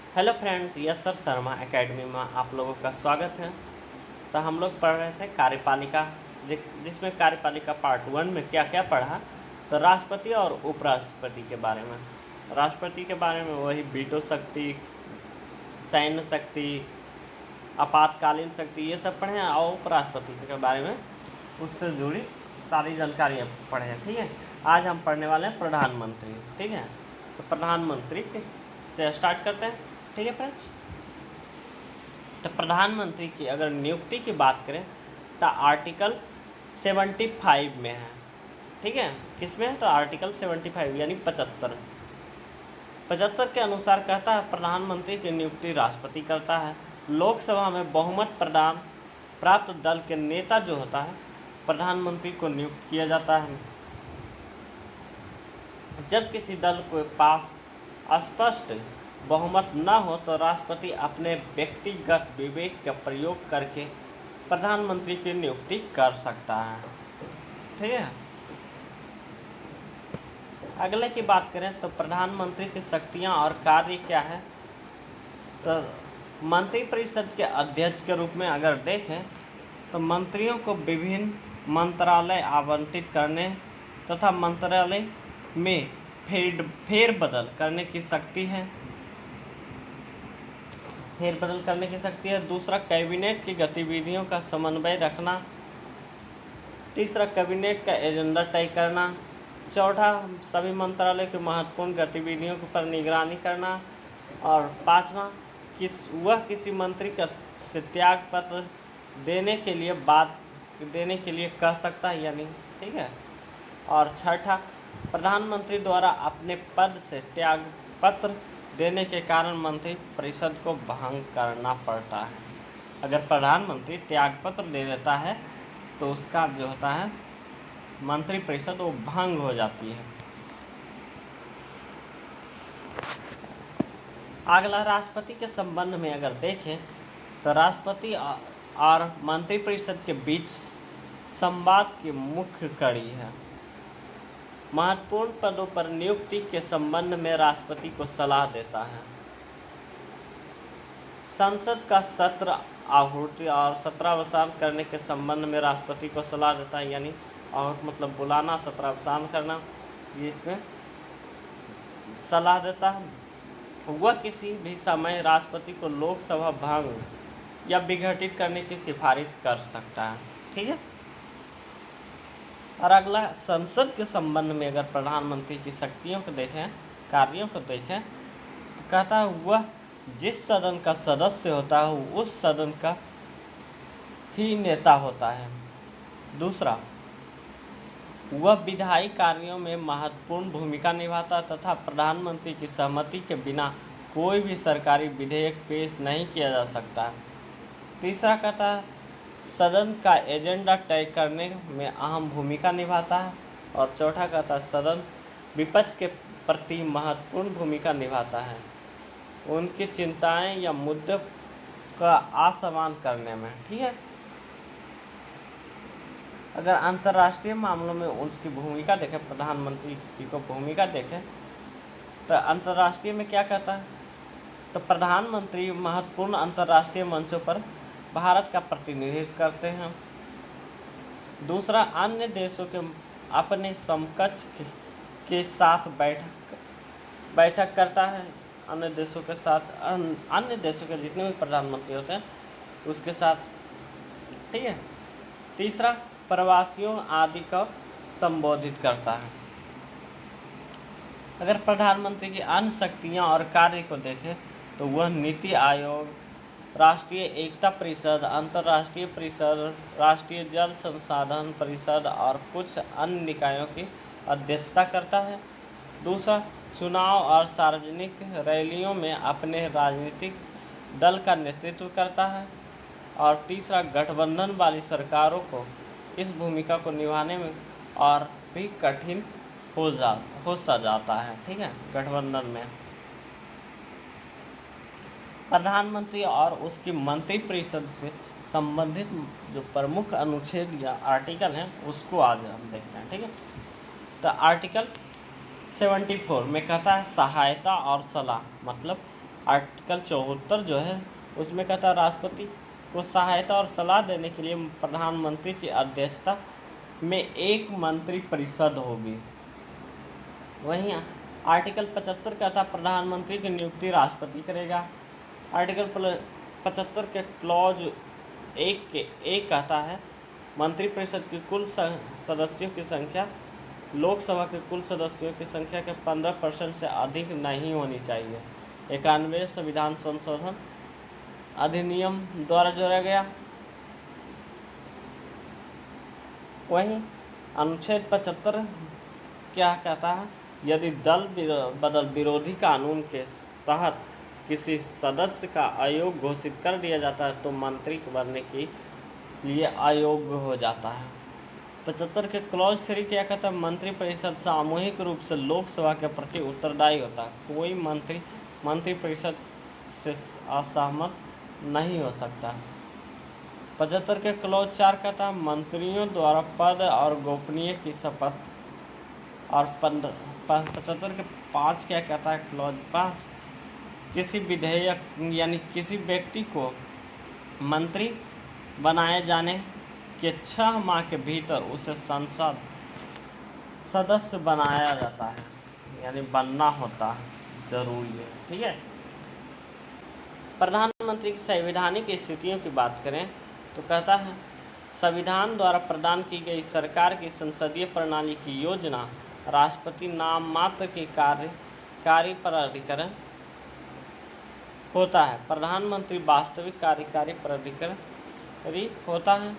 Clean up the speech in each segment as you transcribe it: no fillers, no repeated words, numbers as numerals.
Hello friends, yes sir Sharma academy में आप लोगों का स्वागत है। तो हम लोग पढ़ रहे थे कार्यपालिका, जिसमें कार्यपालिका पार्ट 1 में क्या क्या पढ़ा। तो राष्ट्रपति और उपराष्ट्रपति के बारे में, राष्ट्रपति के बारे में वही वीटो शक्ति, सैन्य शक्ति, आपातकालीन शक्ति, ये सब पढ़े हैं। और उपराष्ट्रपति के बारे में उससे जुड़ी सारी जानकारियाँ पढ़े हैं। ठीक है, आज हम पढ़ने वाले हैं प्रधानमंत्री। ठीक है, तो प्रधानमंत्री से स्टार्ट करते हैं। ठीक है फ्रेंड्स, तो प्रधानमंत्री की अगर नियुक्ति की बात करें तो आर्टिकल 75 में है। ठीक है, किसमें है? तो आर्टिकल 75 यानी 75 के अनुसार कहता है प्रधानमंत्री की नियुक्ति राष्ट्रपति करता है। लोकसभा में बहुमत प्रदान प्राप्त दल के नेता जो होता है प्रधानमंत्री को नियुक्त किया जाता है। जब किसी दल के पास स्पष्ट बहुमत न हो तो राष्ट्रपति अपने व्यक्तिगत विवेक का प्रयोग करके प्रधानमंत्री की नियुक्ति कर सकता है। ठीक है, अगले की बात करें तो प्रधानमंत्री की शक्तियां और कार्य क्या है। तो मंत्रिपरिषद के अध्यक्ष के रूप में अगर देखें तो मंत्रियों को विभिन्न मंत्रालय आवंटित करने तथा मंत्रालय में फेरबदल करने की शक्ति है। फेरबदल करने की शक्ति है। दूसरा, कैबिनेट की गतिविधियों का समन्वय रखना। तीसरा, कैबिनेट का एजेंडा तय करना। चौथा, सभी मंत्रालय की महत्वपूर्ण गतिविधियों पर निगरानी करना। और पांचवा, किसी मंत्री का से त्याग पत्र देने के लिए कह सकता है या नहीं। ठीक है, और छठा, प्रधानमंत्री द्वारा अपने पद से त्याग पत्र देने के कारण मंत्री परिषद को भंग करना पड़ता है। अगर प्रधानमंत्री त्याग पत्र दे देता है तो उसका जो होता है मंत्री परिषद वो भंग हो जाती है। अगला, राष्ट्रपति के संबंध में अगर देखें तो राष्ट्रपति और मंत्रिपरिषद के बीच संवाद की मुख्य कड़ी है। महत्वपूर्ण पदों पर नियुक्ति के संबंध में राष्ट्रपति को सलाह देता है। संसद का सत्र आहूति और सत्रावसान करने के संबंध में राष्ट्रपति को सलाह देता है, यानी आहूत मतलब बुलाना, सत्रावसान करना, इसमें सलाह देता है। वह किसी भी समय राष्ट्रपति को लोकसभा भंग या विघटित करने की सिफारिश कर सकता है। ठीक है, और अगला, संसद के संबंध में अगर प्रधानमंत्री की शक्तियों को देखें, कार्यों को देखें, तो कहता है वह जिस सदन का सदस्य होता है उस सदन का ही नेता होता है। दूसरा, वह विधायी कार्यों में महत्वपूर्ण भूमिका निभाता तथा प्रधानमंत्री की सहमति के बिना कोई भी सरकारी विधेयक पेश नहीं किया जा सकता। तीसरा कहता है सदन का एजेंडा तय करने में अहम भूमिका निभाता है। और चौथा कहता है सदन विपक्ष के प्रति महत्वपूर्ण भूमिका निभाता है, उनकी चिंताएं या मुद्दों का आसमान करने में। ठीक है, अगर अंतर्राष्ट्रीय मामलों में उसकी भूमिका देखें, प्रधानमंत्री जी को भूमिका देखें तो अंतर्राष्ट्रीय में क्या कहता है, तो प्रधानमंत्री महत्वपूर्ण अंतर्राष्ट्रीय मंचों पर भारत का प्रतिनिधित्व करते हैं। दूसरा, अन्य देशों के अपने समकक्ष के साथ बैठक करता है। अन्य देशों के साथ, अन्य देशों के जितने भी प्रधानमंत्री होते हैं उसके साथ। ठीक है, तीसरा, प्रवासियों आदि को संबोधित करता है। अगर प्रधानमंत्री की अन्य शक्तियां और कार्य को देखें तो वह नीति आयोग, राष्ट्रीय एकता परिषद, अंतर्राष्ट्रीय परिषद, राष्ट्रीय जल संसाधन परिषद और कुछ अन्य निकायों की अध्यक्षता करता है। दूसरा, चुनाव और सार्वजनिक रैलियों में अपने राजनीतिक दल का नेतृत्व करता है। और तीसरा, गठबंधन वाली सरकारों को इस भूमिका को निभाने में और भी कठिन हो सा जाता है। ठीक है, गठबंधन में प्रधानमंत्री और उसकी मंत्रिपरिषद से संबंधित जो प्रमुख अनुच्छेद या आर्टिकल हैं उसको आज हम देखते हैं। ठीक है, तो आर्टिकल 74 में कहता है सहायता और सलाह, मतलब आर्टिकल 74 जो है उसमें कहता है राष्ट्रपति को सहायता और सलाह देने के लिए प्रधानमंत्री की अध्यक्षता में एक मंत्री परिषद होगी। वहीं आर्टिकल 75 कहता है प्रधानमंत्री की नियुक्ति राष्ट्रपति करेगा। आर्टिकल 75 के क्लॉज एक कहता है मंत्रिपरिषद की कुल सदस्यों की संख्या लोकसभा के कुल सदस्यों की संख्या के 15% से अधिक नहीं होनी चाहिए। 91 संविधान संशोधन अधिनियम द्वारा जोड़ा गया। वहीं अनुच्छेद 75 क्या कहता है, यदि दल बदल विरोधी कानून के तहत किसी सदस्य का अयोग्य घोषित कर दिया जाता है तो मंत्री बनने के लिए अयोग्य हो जाता है। 75 के क्लॉज 3 क्या कहता है, मंत्रिपरिषद सामूहिक रूप से लोकसभा के प्रति उत्तरदायी होता है। कोई मंत्री मंत्रिपरिषद से असहमत नहीं हो सकता। 75 के क्लॉज 4 कहता है मंत्रियों द्वारा पद और गोपनीय की शपथ। और 75 के 5 क्या कहता है, क्लॉज 5 किसी विधेयक यानी किसी व्यक्ति को मंत्री बनाए जाने के 6 माह के भीतर उसे संसद सदस्य बनाया जाता है, यानी बनना होता है, जरूरी है। ठीक है। प्रधानमंत्री की संवैधानिक स्थितियों की बात करें तो कहता है संविधान द्वारा प्रदान की गई सरकार की संसदीय प्रणाली की योजना राष्ट्रपति नाम मात्र के कार्यकारी प्राधिकरण होता है। प्रधानमंत्री वास्तविक कार्यकारी प्राधिकारी होता है।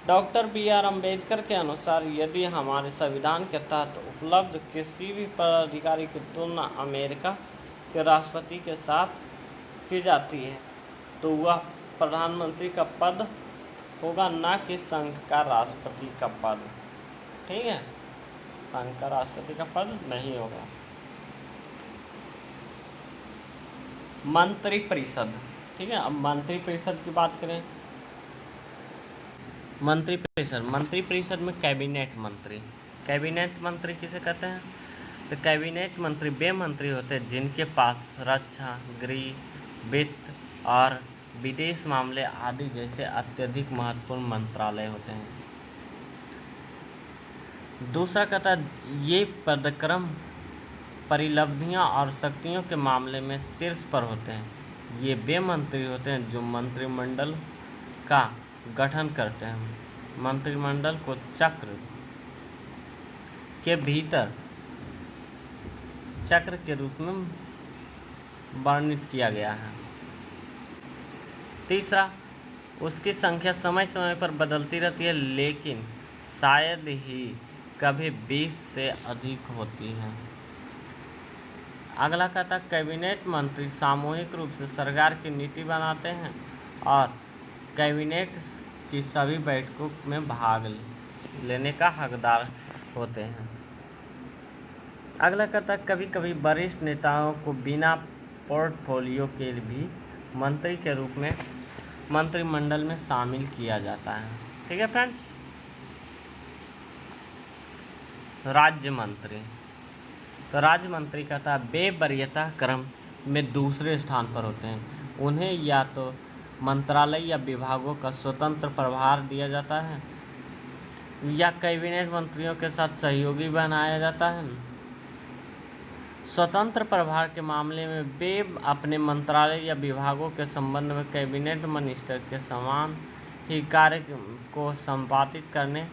Doctor B.R. अम्बेडकर के अनुसार यदि हमारे संविधान के तहत उपलब्ध किसी भी पदाधिकारी की तुलना अमेरिका के राष्ट्रपति के साथ की जाती है तो वह प्रधानमंत्री का पद होगा, न कि संघ का राष्ट्रपति का पद। ठीक है, संघ का राष्ट्रपति का पद नहीं होगा। मंत्रिपरिषद। ठीक है, अब मंत्रिपरिषद की बात करें। मंत्रिपरिषद में कैबिनेट मंत्री किसे कहते हैं, तो कैबिनेट मंत्री वे मंत्री होते हैं जिनके पास रक्षा, गृह, वित्त और विदेश मामले आदि जैसे अत्यधिक महत्वपूर्ण मंत्रालय होते हैं। दूसरा कहता है ये पदक्रम परिलब्धियां और शक्तियों के मामले में शीर्ष पर होते हैं। ये वे मंत्री होते हैं जो मंत्रिमंडल का गठन करते हैं। मंत्रिमंडल को चक्र के भीतर चक्र के रूप में वर्णित किया गया है। तीसरा, उसकी संख्या समय समय पर बदलती रहती है, लेकिन शायद ही कभी 20 से अधिक होती है। अगला कहता है कैबिनेट मंत्री सामूहिक रूप से सरकार की नीति बनाते हैं और कैबिनेट की सभी बैठकों में भाग लेने का हकदार होते हैं। अगला कहता है कभी कभी वरिष्ठ नेताओं को बिना पोर्टफोलियो के भी मंत्री के रूप में मंत्रिमंडल में शामिल किया जाता है। ठीक है फ्रेंड्स। राज्य मंत्री, तो राज्य मंत्री कहता है वे वरीयता क्रम में दूसरे स्थान पर होते हैं। उन्हें या तो मंत्रालय या विभागों का स्वतंत्र प्रभार दिया जाता है या कैबिनेट मंत्रियों के साथ सहयोगी बनाया जाता है। स्वतंत्र प्रभार के मामले में वे अपने मंत्रालय या विभागों के संबंध में कैबिनेट मिनिस्टर के समान ही कार्य को संपादित करने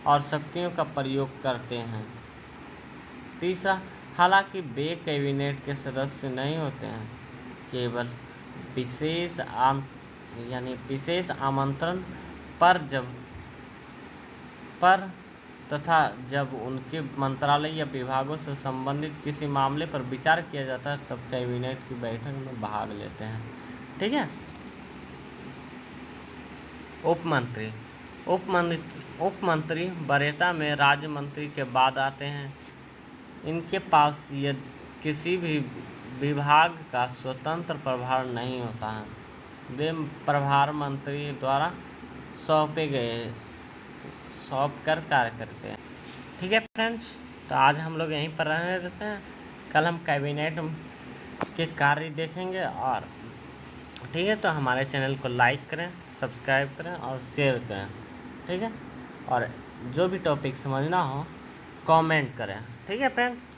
और शक्तियों का प्रयोग करते हैं। तीसरा, हालांकि वे कैबिनेट के सदस्य नहीं होते हैं, केवल विशेष आमंत्रण पर तथा जब उनके मंत्रालय या विभागों से संबंधित किसी मामले पर विचार किया जाता है तब कैबिनेट की बैठक में भाग लेते हैं। ठीक है। उप मंत्री वरीयता में राज्य मंत्री के बाद आते हैं। इनके पास यदि किसी भी विभाग का स्वतंत्र प्रभार नहीं होता है, वे प्रभार मंत्री द्वारा सौंप कर कार्य करते हैं। ठीक है फ्रेंड्स, तो आज हम लोग यहीं पर रहने देते हैं। कल हम कैबिनेट के कार्य देखेंगे। और ठीक है, तो हमारे चैनल को लाइक करें, सब्सक्राइब करें और शेयर करें। ठीक है, और जो भी टॉपिक समझना हो कमेंट करें। ठीक है फ्रेंड्स।